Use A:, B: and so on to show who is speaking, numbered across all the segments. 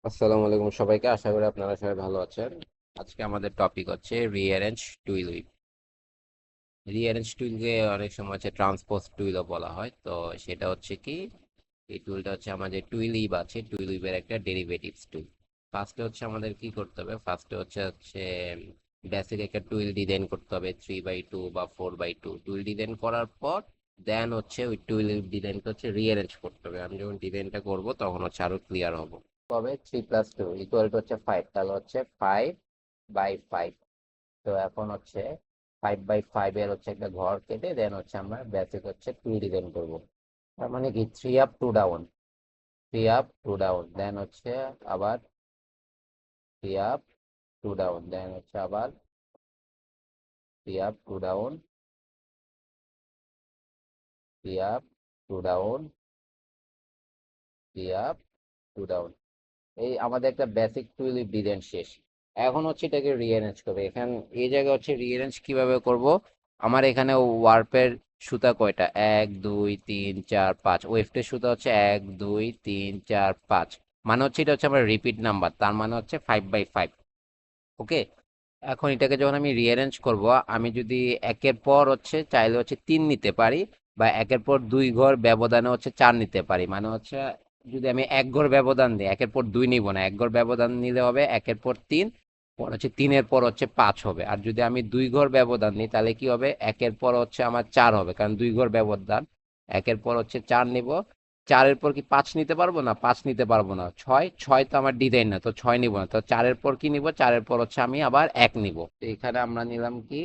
A: আসসালামু আলাইকুম সবাইকে, আশা করি আপনারা সবাই ভালো আছেন। আজকে আমাদের টপিক হচ্ছে রিঅ্যারেঞ্জ টুইল হুইপ। রিঅ্যারেঞ্জ টুইলকে অনেক সময় হচ্ছে ট্রান্সপোজ টুইলও বলা হয়। তো সেটা হচ্ছে কি, এই টুলটা হচ্ছে আমাদের টুইল হুইপ আছে, টুইল হুইপের একটা ডেরিভেটিভস টুল। ফার্স্টে হচ্ছে আমাদের কি করতে হবে, ফার্স্টে হচ্ছে বেসিক একটা টুইল ডিজাইন করতে হবে, 3/2 বা 4/2 টুইল ডিজাইন করার পর দেন হচ্ছে ওই টুইল ডিজাইনটা হচ্ছে রিঅ্যারেঞ্জ করতে হবে। আমি যখন ডিজাইনটা করব তখন হচ্ছে আরো ক্লিয়ার হব। হবে 3+2 ইকুয়াল টু হচ্ছে 5, তাহলে হচ্ছে 5/5। তো এখন হচ্ছে 5/5 এর হচ্ছে একটা ঘর কেটে দেন হচ্ছে আমরা বেসিক হচ্ছে 2 ডিজাইন করব। তার মানে কি 3 আপ 2 ডাউন, 3 আপ 2 ডাউন, দেন হচ্ছে আবার 3 আপ 2 ডাউন, দেন হচ্ছে আবার 3 up 2 down, 3 up 2 down, 3 up 2 down. এই আমাদের একটা বেসিক টুইলিপ ডিজাইন শেষ। এখন হচ্ছে এটাকে রিঅ্যারেঞ্জ করবে। এখানে এই জায়গায় হচ্ছে রিঅ্যারেঞ্জ কিভাবে করব। আমার এখানে ওয়ার্পের সুতা কয়টা, 1 2 3 4 5, ওয়েফটের সুতা হচ্ছে 1 2 3 4 5, মানে হচ্ছে এটা হচ্ছে আমার রিপিট নাম্বার, তার মানে হচ্ছে 5/5। ওকে, এখন এটাকে যখন আমি রিঅ্যারেঞ্জ করব, আমি যদি একের পর হচ্ছে চাইলে হচ্ছে 3 নিতে পারি, বা একের পর 2 ঘর ব্যবধানে হচ্ছে 4 নিতে পারি। মানে হচ্ছে যদি আমি এক ঘর ব্যবধান দিই, একের পর 2 নিব না, এক ঘর ব্যবধান নিলে হবে একের পর 3, পর হচ্ছে 3-এর পর হচ্ছে 5 হবে। আর যদি আমি 2 ঘর ব্যবধান নিই তাহলে কি হবে, একের পর হচ্ছে আমার 4 হবে, কারণ 2 ঘর ব্যবধান। একের পর হচ্ছে 4 নিব, 4-এর পর কি 5 নিতে পারবো না, 5 নিতে পারবো না। 6, 6 তো আমার ডিজাইন না, তো 6 নিব না। তো 4-এর পর কি নিব, 4-এর পর হচ্ছে আমি আবার 1 নিব। তো এখানে আমরা নিলাম কি,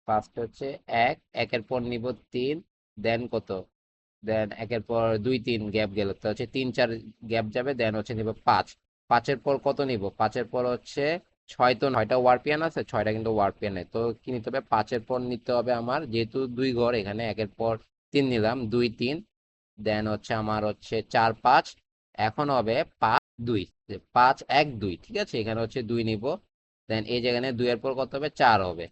A: ফার্স্ট হচ্ছে 1, একের পর নিব 3, দেন কত, দেন একের পর 2 3 গ্যাপ গেল, তো হচ্ছে 3 4 গ্যাপ যাবে, দেন হচ্ছে নিব 5। 5-এর পর কত নিব, 5-এর পর হচ্ছে 6, তো 9টা ওয়ারপিয়ান আছে, 6টা কিন্তু ওয়ারপিয়ান নেই, তো কি নিতে হবে, 5-এর পর নিতে হবে আমার, যেহেতু 2 ঘর এখানে, একের পর 3 নিলাম, 2 3, দেন হচ্ছে আমার হচ্ছে 4 5, এখন হবে 5 2, 5 1 2, ঠিক আছে, এখানে হচ্ছে 2 নিব, দেন এই জায়গায় 2-এর পর কত হবে, 4 হবে।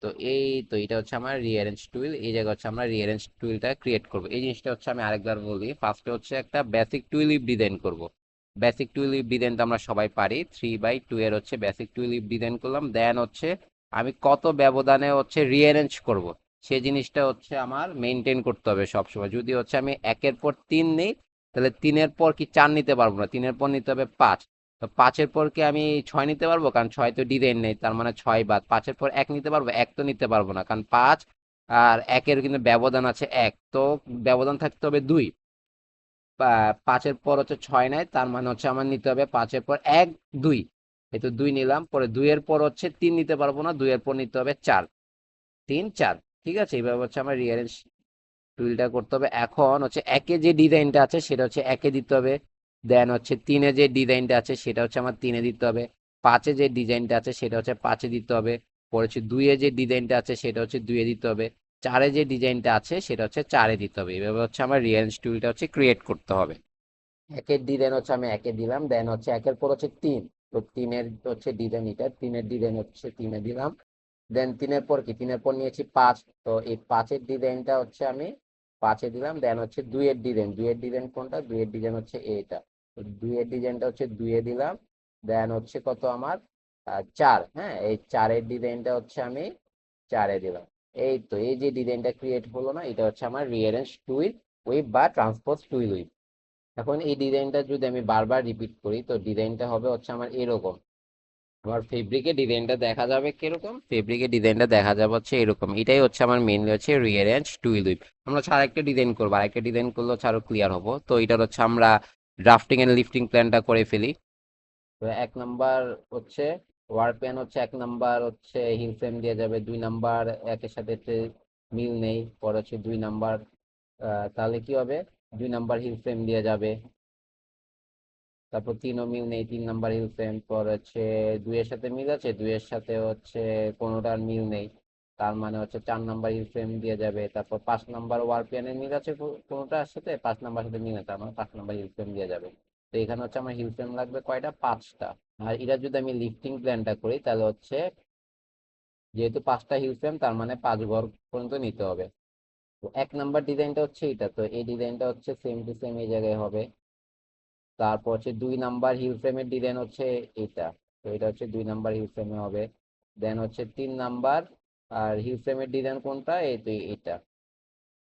A: তো এই তো এটা হচ্ছে আমার রিঅ্যারেঞ্জ টুইল। এই জায়গা হচ্ছে আমরা রিঅ্যারেঞ্জ টুইলটা ক্রিয়েট করব। এই জিনিসটা হচ্ছে আমি আরেকবার বলি, ফার্স্টে হচ্ছে একটা বেসিক টুইলিপ ডিজাইন করব। বেসিক টুইলিপ ডিজাইন তো আমরা সবাই পারি, 3/2 এর হচ্ছে বেসিক টুইলিপ ডিজাইন করলাম, দেন হচ্ছে আমি কত ব্যবধানে হচ্ছে রিঅ্যারেঞ্জ করব, সেই জিনিসটা হচ্ছে আমার মেনটেন করতে হবে সবসময়। যদি হচ্ছে আমি একের পর 3 নেই, তাহলে 3-এর পর কি 4 নিতে পারবো না, 3-এর পর নিতে হবে 5। তো 5-এর পর কি আমি 6 নিতে পারবো, কারণ 6 তো ডিজাইন নেই, তার মানে 6 বাদ। 5-এর পর 1 নিতে পারবো, 1 তো নিতে পারবো না, কারণ 5 আর 1-এর কিন্তু ব্যবধান আছে 1, তো ব্যবধান থাকতে হবে 2। 5-এর পর হচ্ছে 6 নাই, তার মানে হচ্ছে আমার নিতে হবে 5-এর পর 1 2, এই তো 2 নিলাম, পরে 2-এর পর হচ্ছে 3 নিতে পারবো না, 2-এর পর নিতে হবে 4, 3 4, ঠিক আছে। এইভাবে হচ্ছে আমার রিঅ্যারেঞ্জ টুলটা করতে হবে। এখন হচ্ছে একে যে ডিজাইনটা আছে সেটা হচ্ছে একে দিতে হবে, দেন হচ্ছে 3-এ যে ডিজাইনটা আছে সেটা হচ্ছে আমার 3-এ দিতে হবে, 5-এ যে ডিজাইনটা আছে সেটা হচ্ছে 5-এ দিতে হবে, পরে হচ্ছে 2-এ যে ডিজাইনটা আছে সেটা হচ্ছে 2-এ দিতে হবে, 4-এ যে ডিজাইনটা আছে সেটা হচ্ছে 4-এ দিতে হবে। এভাবে হচ্ছে আমার রিঅ্যারেঞ্জ টুলটা হচ্ছে ক্রিয়েট করতে হবে। একের ডিজাইন হচ্ছে আমি একে দিলাম, দেন হচ্ছে একের পর হচ্ছে 3, তো 3-এর হচ্ছে ডিজাইন, এটা 3-এর ডিজাইন হচ্ছে 3-এ দিলাম, দেন 3-এর পর কি, 3-এর পর নিয়েছি 5, তো এই 5-এর ডিজাইনটা হচ্ছে আমি 5-এ দিলাম, দেন হচ্ছে 2-এর ডিজাইন, 2-এর ডিজাইন কোনটা, 2-এর ডিজাইন হচ্ছে এটা, তো 2-এর ডিজাইনটা হচ্ছে 2-এ দিলাম, দেন হচ্ছে কত আমার 4, হ্যাঁ, এই 4-এর ডিজাইনটা হচ্ছে আমি 4-এ দিলাম। এই তো এই যে ডিজাইনটা ক্রিয়েট হলো না, এটা হচ্ছে আমার রিঅ্যারেঞ্জ টুইল উইথ বা ট্রান্সপোজ টুইল উইথ। এখন এই ডিজাইনটা যদি আমি বারবার রিপিট করি, তো ডিজাইনটা হবে হচ্ছে আমার এরকম। আমার ফেব্রিকে ডিজাইনটা দেখা যাবে কিরকম, ফেব্রিকে ডিজাইনটা দেখা যাবে হচ্ছে এরকম। এটাই হচ্ছে আমার মেইনলি হচ্ছে রিঅ্যারেঞ্জ টুইল হুইপ। আমরা হচ্ছে আরেকটা ডিজাইন করবো, আরেকটা ডিজাইন করলে হচ্ছে আরো ক্লিয়ার হবো। তো এটার হচ্ছে আমরা ড্রাফটিং এন্ড লিফটিং প্ল্যানটা করে ফেলি। তো 1 নাম্বার হচ্ছে ওয়ার্ক প্যান হচ্ছে, 1 নাম্বার হচ্ছে হিল ফ্রেম দিয়ে যাবে, 2 নাম্বার একের সাথে মিল নেই, পরে হচ্ছে 2 নাম্বার, তাহলে কি হবে, 2 নাম্বার হিল ফ্রেম দিয়ে যাবে, তারপর 3ও মিল নেই, 3 নাম্বার হিল ফ্রেম, পর হচ্ছে 2-এর সাথে মিল আছে, 2-এর সাথে হচ্ছে কোনোটার মিল নেই, তার মানে হচ্ছে 4 নাম্বার হিল ফ্রেম দিয়ে যাবে, তারপর 5 নাম্বার ওয়ারপিয়ানের মিল আছে কোনোটার সাথে, 5 নাম্বার সাথে মিল আছে, তার মানে 5 নাম্বার হিল ফ্রেম দিয়ে যাবে। তো এখানে হচ্ছে আমার হিল ফ্রেম লাগবে কয়টা, 5টা। আর এটা যদি আমি লিফটিং প্ল্যানটা করি তাহলে হচ্ছে, যেহেতু 5টা হিল ফ্রেম তার মানে 5 ঘর পর্যন্ত নিতে হবে। তো 1 নাম্বার ডিজাইনটা হচ্ছে এটা, তো এই ডিজাইনটা হচ্ছে সেম টু সেম এই জায়গায় হবে। তারপর হচ্ছে 2 নাম্বার হিল ফ্রেমের ডিজাইন হচ্ছে এটা, তো এটা হচ্ছে 2 নাম্বার হিল ফ্রেমে হবে। দেন হচ্ছে 3 নাম্বার আর হিল ফ্রেমের ডিজাইন কোনটা, এই তো এটা,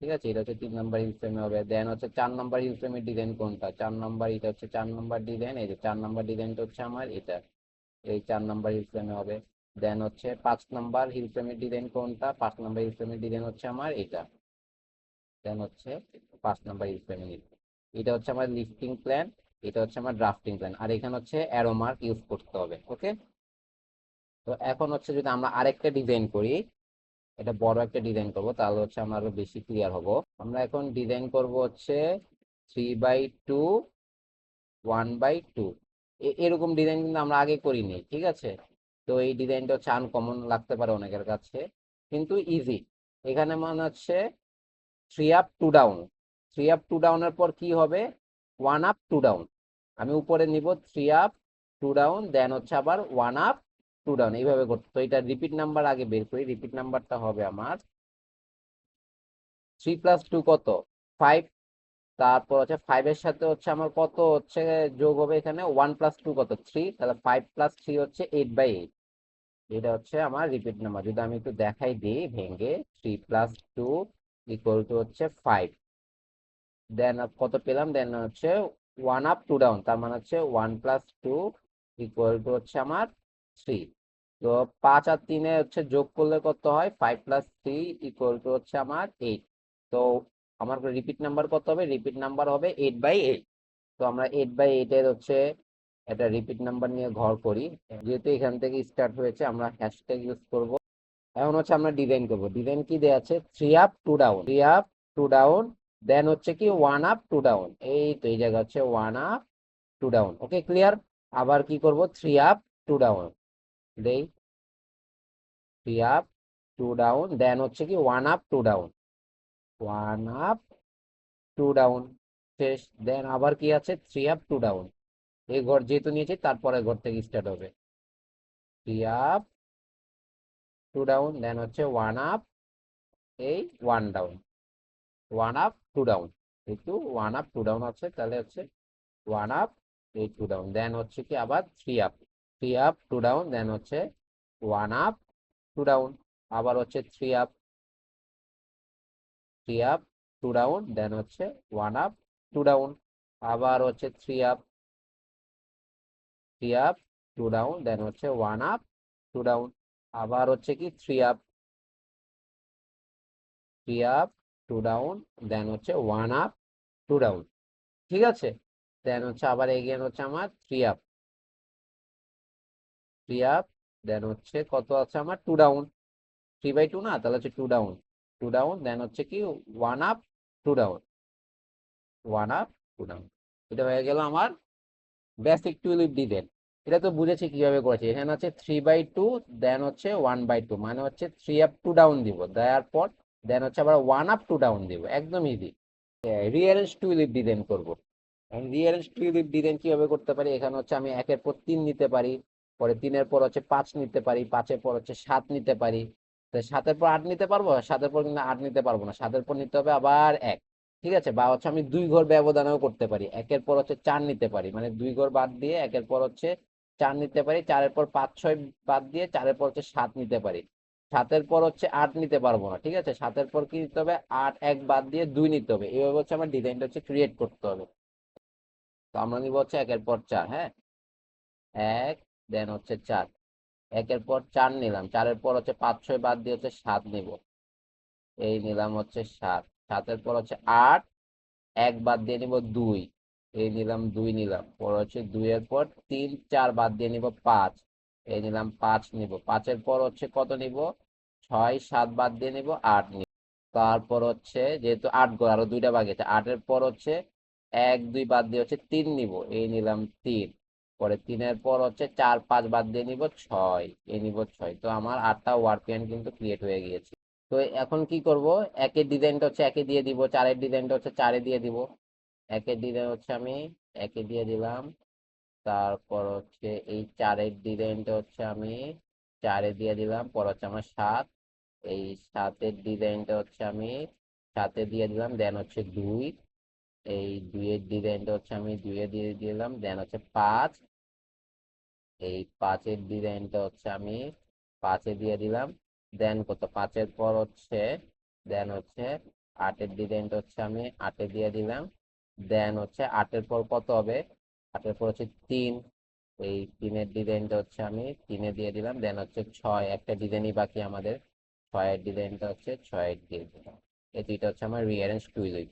A: ঠিক আছে, এটা হচ্ছে 3 নাম্বার হিল ফ্রেমে হবে। দেন হচ্ছে 4 নাম্বার হিল ফ্রেমের ডিজাইন কোনটা, 4 নাম্বার, এটা হচ্ছে 4 নাম্বার ডিজাইন, এই যে 4 নাম্বার ডিজাইনটা হচ্ছে আমার এটা, এই 4 নাম্বার হিল ফ্রেমে হবে। দেন হচ্ছে 5 নাম্বার হিল ফ্রেমের ডিজাইন কোনটা, 5 নাম্বার হিল ফ্রেমের ডিজাইন হচ্ছে আমার এটা, দেন হচ্ছে 5 নাম্বার হিল ফ্রেমের, এটা হচ্ছে আমার লিফটিং প্ল্যান, এটা হচ্ছে আমার ড্রাফটিং প্ল্যান, আর এখানে হচ্ছে অ্যারো মার্ক ইউজ করতে হবে। ওকে, তো এখন হচ্ছে যদি আমরা আরেকটা ডিজাইন করি, এটা বড় একটা ডিজাইন করব, তাহলে হচ্ছে আমরা আরো বেশি ক্লিয়ার হব। আমরা এখন ডিজাইন করব হচ্ছে 3/2, 1/2, এরকম ডিজাইন কিন্তু আমরা আগে করিনি, ঠিক আছে। তো এই ডিজাইনটা হচ্ছে আনকমন লাগতে পারে অনেকের কাছে, কিন্তু ইজি। এখানে মানে হচ্ছে 3 আপ 2 ডাউন, 3 আপ 2 ডাউনের পর কি হবে, 1 আপ 2 ডাউন। আমি উপরে নিব 3 আপ 2 ডাউন, দেন হচ্ছে আবার 1 আপ 2 ডাউন, এইভাবে করতে। তো এটা রিপিট নাম্বার আগে বের করি, রিপিট নাম্বারটা হবে আমার 3 + 2 কত, 5। তারপর হচ্ছে 5-এর সাথে হচ্ছে আমার কত হচ্ছে যোগ হবে এখানে, 1 + 2 কত, 3, তাহলে 5 + 3 হচ্ছে 8/8। এটা হচ্ছে আমার রিপিট নাম্বার। যদি আমি একটু দেখাই দিই ভেঙে, 3 + 2 হচ্ছে 5। দেন কত পেলাম, দেন হচ্ছে 1 আপ 2 ডাউন, তার মানে হচ্ছে 1 + 2 হচ্ছে আমার 3। তো 5 আর 3 হচ্ছে যোগ করলে কত হয়, 5 + 3 হচ্ছে আমার 8। তো আমার রিপিট নাম্বার কত হবে, রিপিট নাম্বার হবে 8/8। তো আমরা 8/8 এর হচ্ছে একটা রিপিট নাম্বার নিয়ে ঘর করি, যেহেতু এখান থেকে স্টার্ট হয়েছে আমরা হ্যাশট্যাগ ইউজ করব। এখন হচ্ছে আমরা ডিজাইন করব, ডিজাইন কি দেওয়া আছে, 3 আপ 2 ডাউন, 3 আপ 2 ডাউন, দেন হচ্ছে কি 1 আপ 2 ডাউন, এই তো এই জায়গা হচ্ছে 1 আপ 2 ডাউন। ওকে, ক্লিয়ার। আবার কি করব, 3 আপ 2 ডাউন, দেই 3 আপ 2 ডাউন, দেন হচ্ছে কি 1 আপ 2 ডাউন, 1 আপ 2 ডাউন, শেষ। দেন আবার কি আছে, 3 আপ 2 ডাউন, এই ঘর যেহেতু নিয়েছি তারপরে ঘর থেকে স্টার্ট হবে, 3 আপ 2 ডাউন, দেন হচ্ছে 1 আপ 1 ডাউন, 1 আপ 2 ডাউন, যেহেতু 1 আপ 2 ডাউন আছে তাহলে হচ্ছে 1 আপ 2 ডাউন, দেন হচ্ছে কি আবার 3 আপ 2 ডাউন, দেন হচ্ছে 1 আপ 2 ডাউন, আবার হচ্ছে 3 আপ 2 ডাউন, দেন হচ্ছে 1 আপ 2 ডাউন, আবার হচ্ছে 3 আপ 2 ডাউন, দেন হচ্ছে 1 আপ 2 ডাউন, আবার হচ্ছে কি 3 আপ 2 ডাউন, দেন হচ্ছে 1 আপ 2 ডাউন, ঠিক আছে। দেন হচ্ছে আবার এগেন হচ্ছে আমার 3 আপ, দেন হচ্ছে কত আছে আমার 2 ডাউন, 3/2 না, তাহলে হচ্ছে 2 ডাউন, দেন হচ্ছে কি 1 আপ 2 ডাউন, 1 আপ 2 ডাউন। এটা হয়ে গেল আমার বেসিক টুলিপ ডিজাইন। এটা তো বুঝেছি কিভাবে করেছি। এখানে হচ্ছে 3/2, দেন হচ্ছে 1/2, মানে হচ্ছে 3 আপ 2 ডাউন দিব, দেওয়ার পর দেন হচ্ছে আবার 1 আপ 2 ডাউন দিব, একদম ইজি। রিয়ারেঞ্জ টুলিপ ডিজাইন করব। রিয়ারেঞ্জ টুলিপ ডিজাইন কিভাবে করতে পারি, এখানে হচ্ছে আমি 1-এর পর 3 নিতে পারি, পরে 3-এর পর হচ্ছে 5 নিতে পারি, 5-এর পর হচ্ছে 7 নিতে পারি। তো 7-এর পর 8 নিতে পারবো, 7-এর পর কিন্তু 8 নিতে পারবো না, 7-এর পর নিতে হবে আবার 1, ঠিক আছে। বা হচ্ছে আমি 2 ঘর ব্যবধানেও করতে পারি, 1-এর পর হচ্ছে 4 নিতে পারি, মানে 2 ঘর বাদ দিয়ে 1-এর পর হচ্ছে 4 নিতে পারি, 4-এর পর 5-6 বাদ দিয়ে 4-এর পর হচ্ছে 7 নিতে পারি। 7-এর পর হচ্ছে 8 নিতে পারবো না, ঠিক আছে। 7-এর পর কি নিতে হবে, 8 1 বাদ দিয়ে 2 নিতে হবে, এইভাবে হচ্ছে আমার ডিজাইনটা হচ্ছে ক্রিয়েট করতে হবে। তো আমরা নিব হচ্ছে 1-এর পর 4, হ্যাঁ, 1, দেন হচ্ছে 4, 1-এর পর 4 নিলাম, 4-এর পর হচ্ছে 5 6 বাদ দিয়ে হচ্ছে 7 নিব, এই নিলাম হচ্ছে 7, 7-এর পর হচ্ছে 8, 1 বাদ দিয়ে নিব 2, এই নিলাম 2 নিলাম, পর হচ্ছে 2-এর পর 3 4 বাদ দিয়ে নিব 5, এই নিলাম 5 নিব, 5-এর পর হচ্ছে কত নিব, 6 7 বাদ দিয়ে নিব 8 নিব। তারপর হচ্ছে যেহেতু 8 ঘর আরো 2টা বাকি আছে, 8-এর পর হচ্ছে 1 2 বাদ দিয়ে হচ্ছে 3 নিব, এই নিলাম 3, পরে 3-এর পর হচ্ছে 4 5 বাদ দিয়ে নিব 6, এই নিব 6। তো আমার 8টা ওয়ার্ক প্যান কিন্তু ক্রিয়েট হয়ে গিয়েছে। তো এখন কি করব, 1-এর ডিজাইনটা হচ্ছে 1-এ দিয়ে দিব, 4-এর ডিজাইনটা হচ্ছে 4-এ দিয়ে দিব। 1-এর ডিজাইন হচ্ছে আমি 1-এ দিয়ে দিলাম, তারপর হচ্ছে এই 4-এর ডিজাইনটা হচ্ছে আমি 4-এ দিয়ে দিলাম, পর হচ্ছে আমার 7, এই 7-এর ডিজাইনটা হচ্ছে আমি 7-এ দিয়ে দিলাম, দেন হচ্ছে 2, এই 2-এর ডিজাইনটা হচ্ছে আমি 2-এ দিয়ে দিলাম, দেন হচ্ছে 5, এই 5-এর ডিজাইনটা হচ্ছে আমি 5-এ দিয়ে দিলাম, দেন কত 5-এর পর হচ্ছে, দেন হচ্ছে 8-এর ডিজাইনটা হচ্ছে আমি 8-এ দিয়ে দিলাম, দেন হচ্ছে 8-এর পর কত হবে, 8-এর পর হচ্ছে 3, এই 3-এর ডিজাইনটা হচ্ছে আমি 3-এ দিয়ে দিলাম, দেন হচ্ছে 6, একটা ডিজাইনই বাকি আমাদের, 6-এর ডিজাইনটা হচ্ছে 6-এ দিয়ে দিলাম। এই দুইটা হচ্ছে আমার রিঅ্যারেঞ্জ টুইলিপ।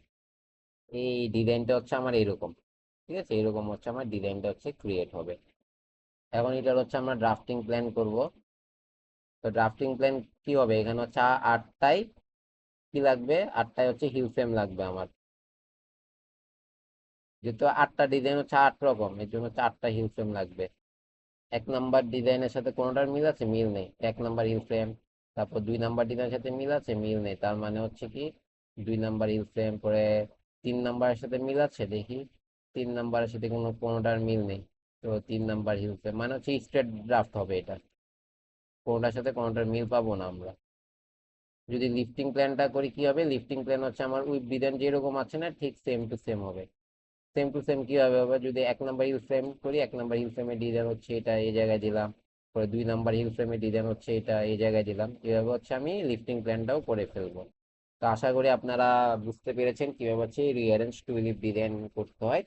A: এই ডিজাইনটা হচ্ছে আমার এরকম, ঠিক আছে, এরকম হচ্ছে আমার ডিজাইনটা হচ্ছে ক্রিয়েট হবে। এখন এটার হচ্ছে আমরা ড্রাফটিং প্ল্যান করব। তো ড্রাফটিং প্ল্যান কি হবে, এখানে হচ্ছে আটটাই কি লাগবে, আটটাই হচ্ছে হিল ফ্রেম লাগবে আমার, যেহেতু 8টা ডিজাইন হচ্ছে 8 রকম, এর জন্য হচ্ছে 8টা হিল ফ্রেম লাগবে। 1 নাম্বার ডিজাইনের সাথে কোনোটার মিল আছে, মিল নেই, 1 নাম্বার হিল ফ্রেম। তারপর 2 নাম্বার ডিজাইনের সাথে মিল আছে, মিল নেই, তার মানে হচ্ছে কি 2 নাম্বার হিল ফ্রেম পরে 3 নাম্বারের সাথে মিল আছে, দেখি 3 নাম্বারের সাথে কোনোটার মিল নেই। তো 3 নাম্বার হিল ফ্রেম মানে হচ্ছে স্ট্রেট ড্রাফট হবে এটা, কোনোটার সাথে কোনোটার মিল পাবো না আমরা। যদি লিফটিং প্ল্যানটা করি কি হবে, লিফটিং প্ল্যান হচ্ছে আমার ওই বিধান যেরকম আছে না, ঠিক সেম টু সেম হবে। সেম টু সেম কিভাবে হবে, যদি 1 নাম্বার হিল ফ্রেম করি, 1 নাম্বার হিল ফ্রেমের ডিজাইন হচ্ছে এটা এই জায়গায় দিলাম, পরে 2 নাম্বার হিল ফ্রেমের ডিজাইন হচ্ছে এটা এই জায়গায় দিলাম, এভাবে হচ্ছে আমি লিফটিং প্ল্যানটাও করে ফেলবো। তো আশা করি আপনারা বুঝতে পেরেছেন কিভাবে হচ্ছে রিঅ্যারেঞ্জ টুলিপ ডিজাইন করতে হয়।